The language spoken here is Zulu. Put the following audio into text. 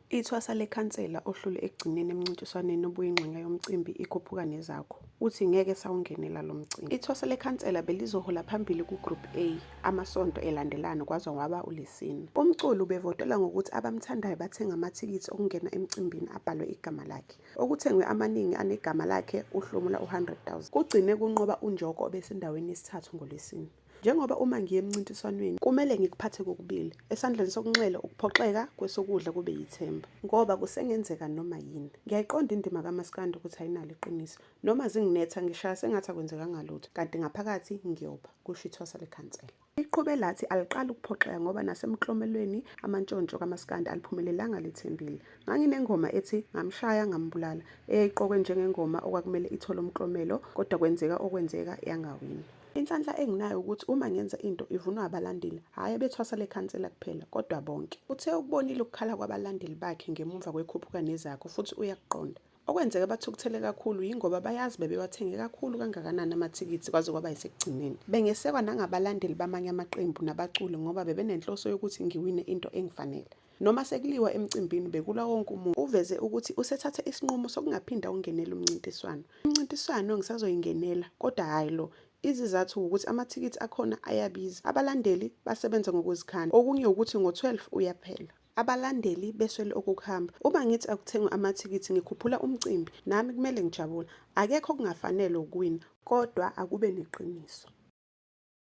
Ithwasa lekhansela ohlule ekugcineni emncintiswaneni obuyingxenye yomcimbi ikhuphuka nezakho. Uthi ngeke sawungenela lo mcimbi. Ithwasa lekhansela belizohola phambili ku-Group A amasonto elandelana kwaze kwaba uLwesine. Umculi ubevotela ngokuthi abamthandayo bathenga amathikithi okungena emcimbini abhalwe igama lakhe. Okuthengwe amaningi anegama lakhe uhlomula u-100,000. Kugcine kunqoba uNjoko obesendaweni yesithathu ngoLwesine. Njengoba uma ngiye emncintiswanweni kumele ngikuphathe kokubili. Esandleni sokunxele ukuphoxeka, kwesokudla kube yithemba. Ngoba kusengenzeka noma yini. Ngiyayiqonda indima kaMaskandi ukuthi ayinalo iqiniso. Noma zinginetha ngishaya sengathi akwenzekanga lutho, kanti ngaphakathi ngiyoba, kusho ithwasa lekhansela. Iqhube lathi aliqali ukuphoxeka ngoba nasemklomelweni amantshontsho kaMaskandi aliphumelelanga lithembile. Nganginengoma ethi ngamshaya ngambulala eyayiqokwe njengengoma okwakumele ithole umklomelo kodwa kwenzeka okwenzeka yangawini. Inhlanhla enginayo ukuthi uma ngenza into ivunwa abalandeli, hhayi abethwasa lekhansela kuphela, kodwa bonke. Uthe ukubonile ukukhala kwabalandeli bakhe ngemuva kwekhuphuka nezakho futhi uyakuqonda. Okwenzeka bathukuthele kakhulu yingoba bayazi bebewathenge kakhulu kangakanani amathikithi kwaze kwaba yisekugcineni. Bengesekwa nangabalandeli bamanye amaqembu nabaculi ngoba bebenenhloso yokuthi ngiwine into engifanele. Noma sekuliwa emcimbini bekula wonke umuntu uveze ukuthi usethathe isinqumo sokungaphinda ungenele umncintiswano. Umncintiswano ngisazoyingenela kodwa hayi lo. Izizathu ukuthi amathikithi akhona ayabiza. Abalandeli basebenza ngokuzikhanda. Okunye ukuthi ngo-12 uyaphela. Abalandeli beswele okukuhamba. Uma ngithi akuthengwe amathikithi ngikhuphula umcimbi, nami kumele ngijabule. Akekho kungafanele ukuwina, kodwa akube neqiniso.